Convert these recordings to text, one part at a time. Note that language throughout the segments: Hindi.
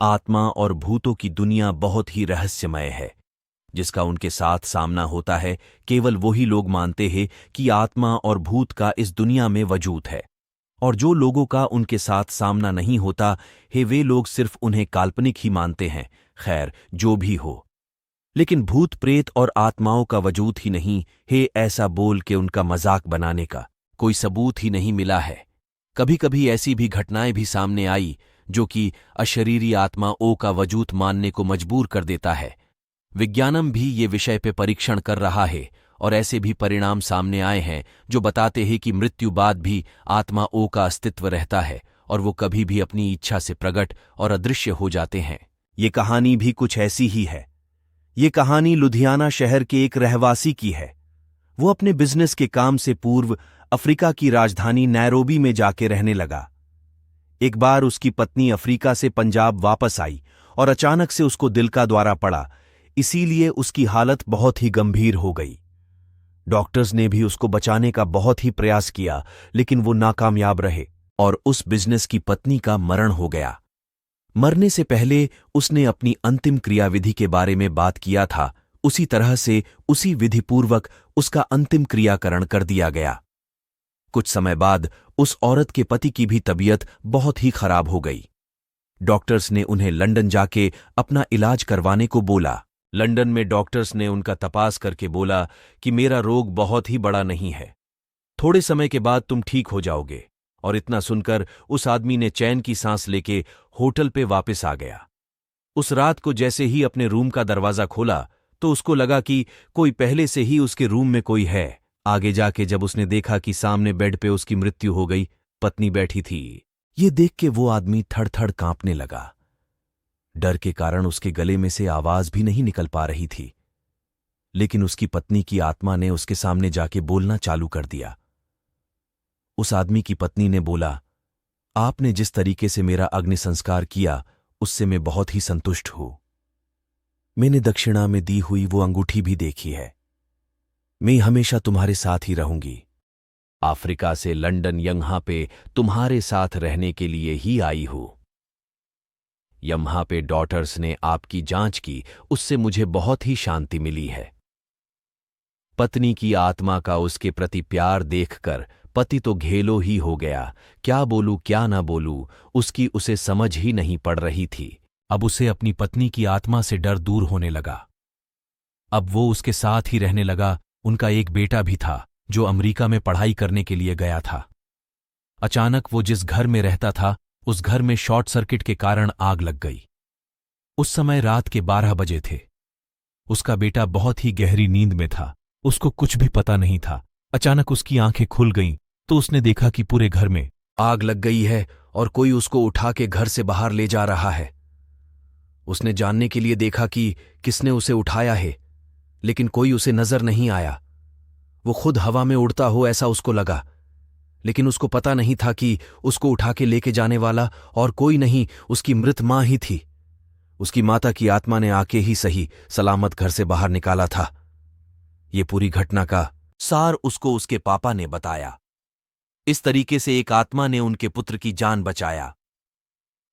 आत्मा और भूतों की दुनिया बहुत ही रहस्यमय है, जिसका उनके साथ सामना होता है। केवल वही लोग मानते हैं कि आत्मा और भूत का इस दुनिया में वजूद है, और जो लोगों का उनके साथ सामना नहीं होता है वे लोग सिर्फ उन्हें काल्पनिक ही मानते हैं। खैर, जो भी हो, लेकिन भूत प्रेत और आत्माओं का वजूद ही नहीं है, ऐसा बोल के उनका मजाक बनाने का कोई सबूत ही नहीं मिला है। कभी कभी ऐसी भी घटनाएं भी सामने आई जो कि अशरीरी आत्माओं का वजूद मानने को मजबूर कर देता है। विज्ञानम भी ये विषय पे परीक्षण कर रहा है, और ऐसे भी परिणाम सामने आए हैं जो बताते हैं कि मृत्यु बाद भी आत्माओं का अस्तित्व रहता है, और वो कभी भी अपनी इच्छा से प्रकट और अदृश्य हो जाते हैं। ये कहानी भी कुछ ऐसी ही है। ये कहानी लुधियाना शहर के एक रहवासी की है। वो अपने बिजनेस के काम से पूर्व अफ्रीका की राजधानी नैरोबी में जाके रहने लगा। एक बार उसकी पत्नी अफ्रीका से पंजाब वापस आई और अचानक से उसको दिल का दौरा पड़ा, इसीलिए उसकी हालत बहुत ही गंभीर हो गई। डॉक्टर्स ने भी उसको बचाने का बहुत ही प्रयास किया, लेकिन वो नाकामयाब रहे और उस बिजनेस की पत्नी का मरण हो गया। मरने से पहले उसने अपनी अंतिम क्रियाविधि के बारे में बात किया था, उसी तरह से उसी विधिपूर्वक उसका अंतिम क्रियाकरण कर दिया गया। कुछ समय बाद उस औरत के पति की भी तबीयत बहुत ही खराब हो गई। डॉक्टर्स ने उन्हें लंदन जाके अपना इलाज करवाने को बोला। लंदन में डॉक्टर्स ने उनका तपास करके बोला कि मेरा रोग बहुत ही बड़ा नहीं है, थोड़े समय के बाद तुम ठीक हो जाओगे। और इतना सुनकर उस आदमी ने चैन की सांस लेके होटल पे वापस आ गया। उस रात को जैसे ही अपने रूम का दरवाजा खोला तो उसको लगा कि कोई पहले से ही उसके रूम में कोई है। आगे जाके जब उसने देखा कि सामने बेड पे उसकी मृत्यु हो गई, पत्नी बैठी थी। ये देख के वो आदमी थड़ थड़ कांपने लगा। डर के कारण उसके गले में से आवाज भी नहीं निकल पा रही थी, लेकिन उसकी पत्नी की आत्मा ने उसके सामने जाके बोलना चालू कर दिया। उस आदमी की पत्नी ने बोला, आपने जिस तरीके से मेरा अग्नि संस्कार किया उससे मैं बहुत ही संतुष्ट हूं। मैंने दक्षिणा में दी हुई वो अंगूठी भी देखी है। मैं हमेशा तुम्हारे साथ ही रहूंगी। अफ्रीका से लंदन यहां पे तुम्हारे साथ रहने के लिए ही आई हूं। यहां पे डॉक्टर्स ने आपकी जांच की, उससे मुझे बहुत ही शांति मिली है। पत्नी की आत्मा का उसके प्रति प्यार देखकर पति तो घेलो ही हो गया। क्या बोलूं क्या ना बोलूं, उसकी उसे समझ ही नहीं पड़ रही थी। अब उसे अपनी पत्नी की आत्मा से डर दूर होने लगा। अब वो उसके साथ ही रहने लगा। उनका एक बेटा भी था जो अमेरिका में पढ़ाई करने के लिए गया था। अचानक वो जिस घर में रहता था उस घर में शॉर्ट सर्किट के कारण आग लग गई। उस समय रात के 12 बजे थे। उसका बेटा बहुत ही गहरी नींद में था, उसको कुछ भी पता नहीं था। अचानक उसकी आंखें खुल गईं तो उसने देखा कि पूरे घर में आग लग गई है और कोई उसको उठा के घर से बाहर ले जा रहा है। उसने जानने के लिए देखा कि किसने उसे उठाया है, लेकिन कोई उसे नजर नहीं आया। वो खुद हवा में उड़ता हो ऐसा उसको लगा, लेकिन उसको पता नहीं था कि उसको उठा के लेके जाने वाला और कोई नहीं, उसकी मृत मां ही थी। उसकी माता की आत्मा ने आके ही सही सलामत घर से बाहर निकाला था। ये पूरी घटना का सार उसको उसके पापा ने बताया। इस तरीके से एक आत्मा ने उनके पुत्र की जान बचाया।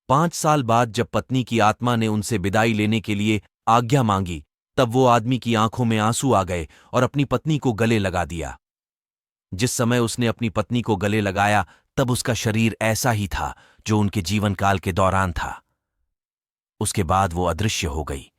5 साल बाद जब पत्नी की आत्मा ने उनसे विदाई लेने के लिए आज्ञा मांगी, तब वो आदमी की आंखों में आंसू आ गए और अपनी पत्नी को गले लगा दिया। जिस समय उसने अपनी पत्नी को गले लगाया तब उसका शरीर ऐसा ही था जो उनके जीवन काल के दौरान था। उसके बाद वो अदृश्य हो गई।